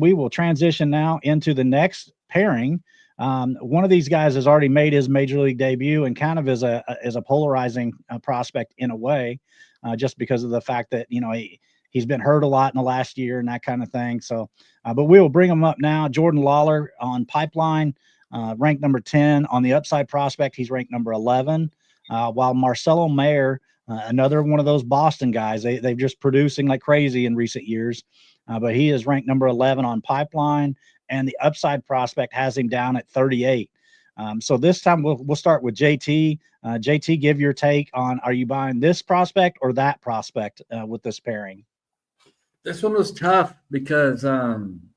we will transition now into the next pairing. One of these guys has already made his major league debut and kind of is a polarizing prospect in a way, just because of the fact that he's been hurt a lot in the last year and that kind of thing. So, but we will bring him up now. Jordan Lawlar on Pipeline, ranked number 10. On the upside prospect, he's ranked number 11. While Marcelo Mayer, another one of those Boston guys, they've just producing like crazy in recent years. But he is ranked number 11 on Pipeline, and the upside prospect has him down at 38. So this time we'll start with JT. JT, give your take on, are you buying this prospect or that prospect with this pairing? This one was tough because I'm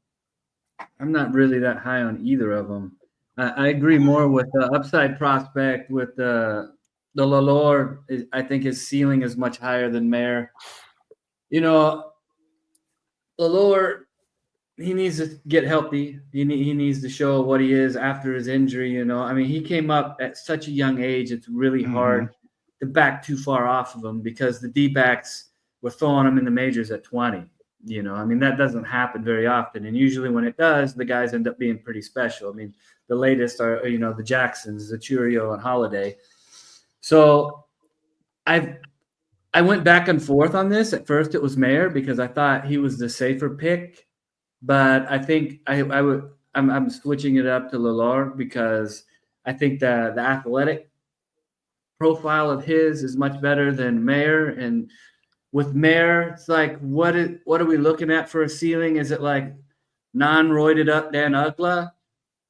not really that high on either of them. I agree more with the upside prospect with the Lawlar. I think his ceiling is much higher than Mayer. Lawlar, he needs to get healthy. He needs to show what he is after his injury. I mean, he came up at such a young age. It's really hard to back too far off of him because the D-backs were throwing him in the majors at 20. I mean, that doesn't happen very often. And usually when it does, the guys end up being pretty special. I mean, the latest are, the Jacksons, the Churio and Holiday. So I went back and forth on this. At first it was Mayer because I thought he was the safer pick. But I think I'm switching it up to Lawlar because I think the athletic profile of his is much better than Mayer. And with Mayer, it's like, what are we looking at for a ceiling? Is it like non-roided up Dan Uggla?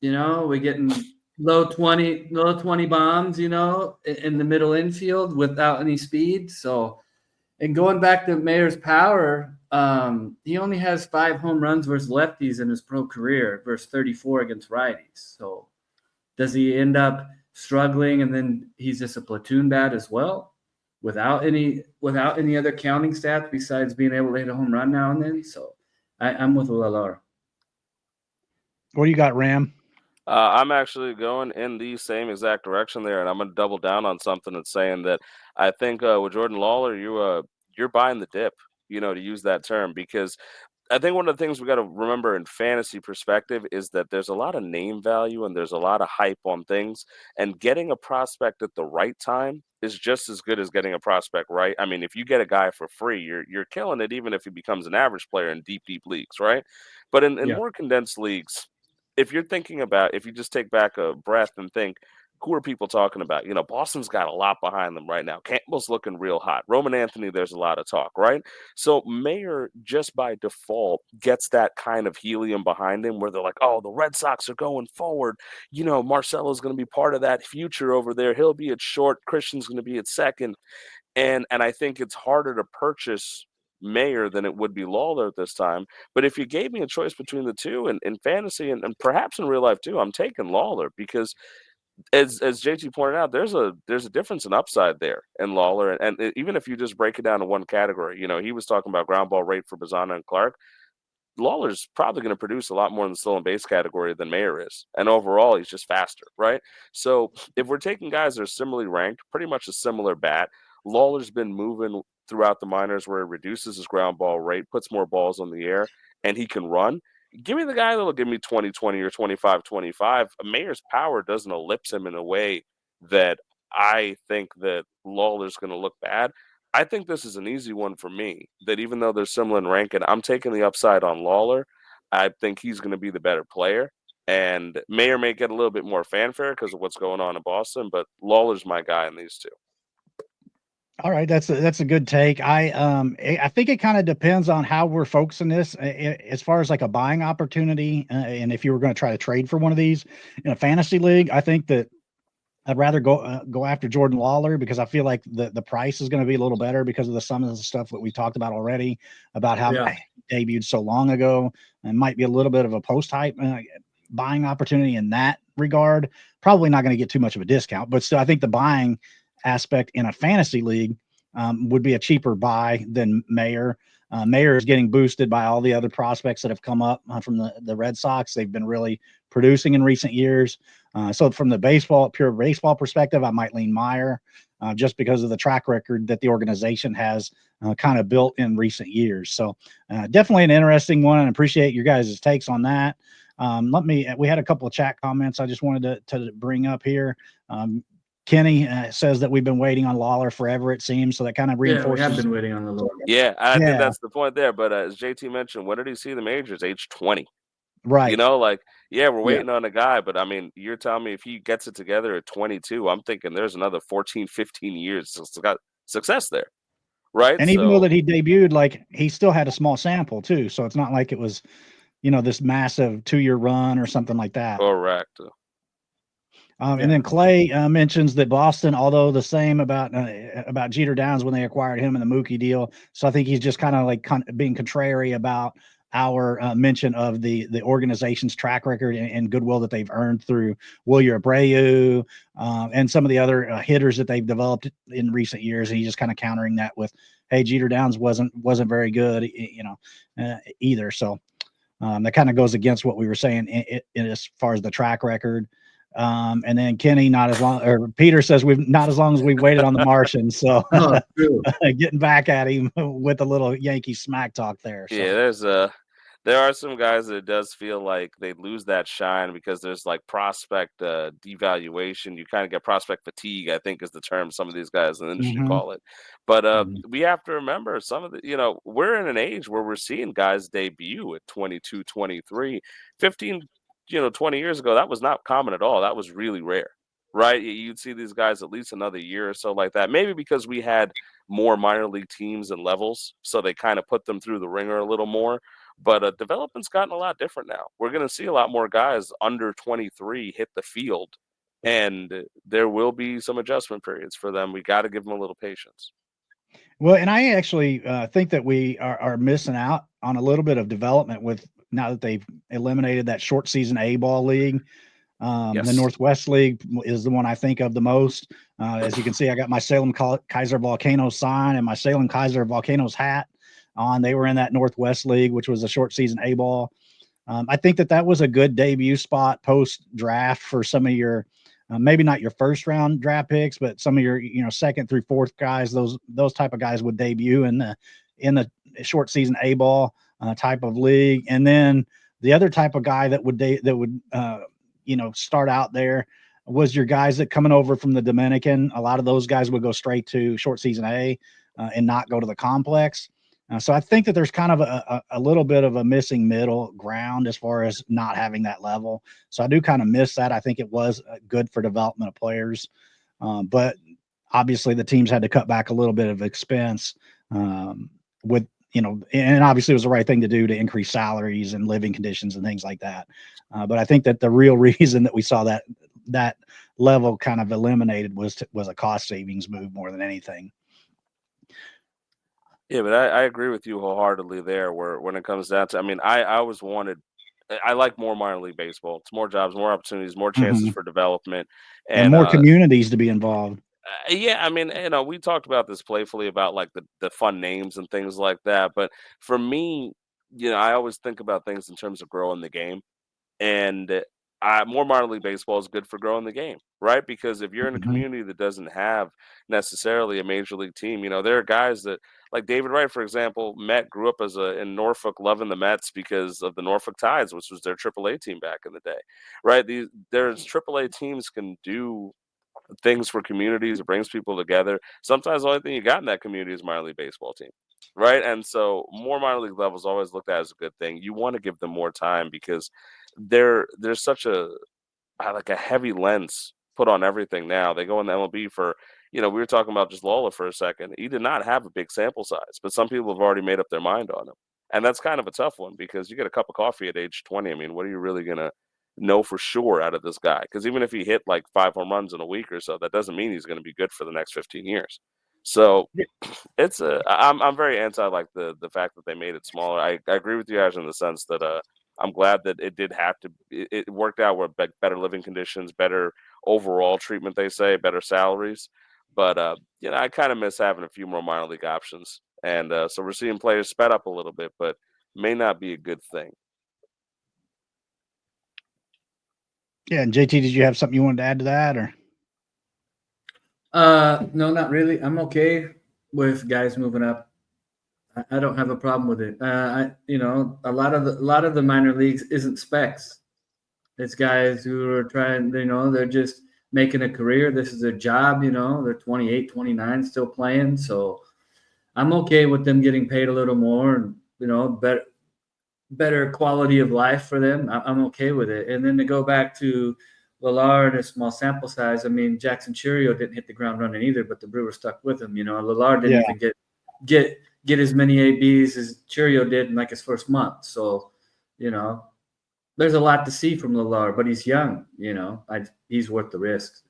We're getting low 20 bombs, in the middle infield without any speed. So, and going back to Mayer's power, he only has 5 home runs versus lefties in his pro career versus 34 against righties. So does he end up struggling and then he's just a platoon bat as well without any other counting stats besides being able to hit a home run now and then? So I'm with Lawlar. What do you got, Ram? I'm actually going in the same exact direction there, and I'm going to double down on something that's saying that I think with Jordan Lawlar, you're buying the dip, to use that term, because I think one of the things we got to remember in fantasy perspective is that there's a lot of name value and there's a lot of hype on things, and getting a prospect at the right time is just as good as getting a prospect right. I mean, if you get a guy for free, you're killing it, even if he becomes an average player in deep leagues, right? But in more condensed leagues, if you're thinking about, if you just take back a breath and think, who are people talking about? Boston's got a lot behind them right now. Campbell's looking real hot. Roman Anthony, there's a lot of talk, right? So Mayer, just by default, gets that kind of helium behind him where they're like, oh, the Red Sox are going forward. Marcelo's going to be part of that future over there. He'll be at short. Christian's going to be at second. And I think it's harder to purchase Mayer than it would be Lawlar at this time. But if you gave me a choice between the two in fantasy and perhaps in real life too, I'm taking Lawlar because as JT pointed out, there's a difference in upside there in Lawlar. And even if you just break it down to one category, he was talking about ground ball rate for Bazana and Clark. Lawler's probably going to produce a lot more in the stolen base category than Mayer is. And overall, he's just faster, right? So if we're taking guys that are similarly ranked, pretty much a similar bat, Lawler's been moving throughout the minors where he reduces his ground ball rate, puts more balls on the air, and he can run. Give me the guy that'll give me 20-20 or 25-25. Mayer's power doesn't ellipse him in a way that I think that Lawler's going to look bad. I think this is an easy one for me, that even though they're similar in ranking, I'm taking the upside on Lawlar. I think he's going to be the better player. And Mayer may get a little bit more fanfare because of what's going on in Boston, but Lawler's my guy in these two. All right, that's a good take. I think it kind of depends on how we're focusing this as far as like a buying opportunity, and if you were going to try to trade for one of these in a fantasy league. I think that I'd rather go after Jordan Lawlar because I feel like the price is going to be a little better because of some of the stuff that we talked about already about how he debuted so long ago, and might be a little bit of a post hype buying opportunity in that regard. Probably not going to get too much of a discount, but still, I think the buying aspect in a fantasy league would be a cheaper buy than Mayer. Mayer is getting boosted by all the other prospects that have come up from the Red Sox. They've been really producing in recent years. So from the pure baseball perspective, I might lean Mayer. just because of the track record that the organization has kind of built in recent years. So definitely an interesting one, and appreciate your guys' takes on that. We had a couple of chat comments I just wanted to bring up here. Kenny says that we've been waiting on Lawlar forever, it seems. So that kind of reinforces. Yeah, we have been waiting on the Lawlar. Yeah, I think that's the point there. But as JT mentioned, when did he see the majors? Age 20. Right. You know, like, yeah, we're waiting on a guy. But, I mean, you're telling me if he gets it together at 22, I'm thinking there's another 14, 15 years got success there. Right? And even though that he debuted, like, he still had a small sample, too. So it's not like it was, this massive 2-year run or something like that. Correct. And then Clay mentions that Boston, although the same about Jeter Downs when they acquired him in the Mookie deal. So I think he's just kind of like being contrary about our mention of the organization's track record and goodwill that they've earned through Wilyer Abreu and some of the other hitters that they've developed in recent years. And he's just kind of countering that with, hey, Jeter Downs wasn't very good, either. So that kind of goes against what we were saying as far as the track record. And then Kenny, Peter says not as long as we've waited on the Martian. So getting back at him with a little Yankee smack talk there. So. Yeah, there are some guys that it does feel like they lose that shine because there's like prospect devaluation. You kind of get prospect fatigue, I think is the term some of these guys in the industry call it. But we have to remember some of the, we're in an age where we're seeing guys debut at 22, 23, 15, 20 years ago. That was not common at all. That was really rare, right? You'd see these guys at least another year or so like that. Maybe because we had more minor league teams and levels, so they kind of put them through the ringer a little more. But development's gotten a lot different now. We're going to see a lot more guys under 23 hit the field, and there will be some adjustment periods for them. We got to give them a little patience. Well, and I actually think that we are missing out on a little bit of development with now that they've eliminated that short season A-ball league. The Northwest League is the one I think of the most. As you can see, I got my Salem Kaiser Volcanoes sign and my Salem Kaiser Volcanoes hat on. They were in that Northwest League, which was a short season A-ball. I think that was a good debut spot post draft for some of your, maybe not your first round draft picks, but some of your, second through fourth guys. Those type of guys would debut in the short season A-ball type of league. And then the other type of guy that would start out there was your guys that coming over from the Dominican. A lot of those guys would go straight to short season A and not go to the complex. So I think that there's kind of a little bit of a missing middle ground as far as not having that level. So I do kind of miss that. I think it was good for development of players, but obviously the teams had to cut back a little bit of expense and obviously it was the right thing to do to increase salaries and living conditions and things like that. But I think that the real reason that we saw that level kind of eliminated was a cost savings move more than anything. Yeah, but I agree with you wholeheartedly there. Where when it comes down to, I always wanted, I like more minor league baseball. It's more jobs, more opportunities, more chances for development, and more communities to be involved. Yeah, we talked about this playfully about like the fun names and things like that. But for me, I always think about things in terms of growing the game. And more minor league baseball is good for growing the game, right? Because if you're in a community that doesn't have necessarily a major league team, there are guys that, like David Wright, for example, grew up in Norfolk, loving the Mets because of the Norfolk Tides, which was their AAA team back in the day, right? There's AAA teams can do things for communities. It brings people together. Sometimes the only thing you got in that community is minor league baseball team, right? And so more minor league levels always looked at as a good thing. You want to give them more time because there's such a heavy lens put on everything now. They go in the MLB for, we were talking about just Lawlar for a second. He did not have a big sample size, but some people have already made up their mind on him. And that's kind of a tough one because you get a cup of coffee at age 20. What are you really going to know for sure out of this guy? Because even if he hit like 5 home runs in a week or so, that doesn't mean he's going to be good for the next 15 years. So I'm very anti like the fact that they made it smaller. I agree with you guys in the sense that I'm glad that it did have to. It worked out with better living conditions, better overall treatment. They say better salaries, but I kind of miss having a few more minor league options, and so we're seeing players sped up a little bit, but may not be a good thing. Yeah, and JT, did you have something you wanted to add to that, or? No, not really. I'm okay with guys moving up. I don't have a problem with it. A lot of the minor leagues isn't specs. It's guys who are trying, they're just making a career. This is their job, they're 28, 29, still playing. So I'm okay with them getting paid a little more and, better quality of life for them. I'm okay with it. And then to go back to Lawlar and a small sample size, I mean, Jackson Churio didn't hit the ground running either, but the Brewers stuck with him. Lawlar didn't Yeah. even get as many ABs as Churio did in like his first month. So, there's a lot to see from Lawlar, but he's young. He's worth the risk.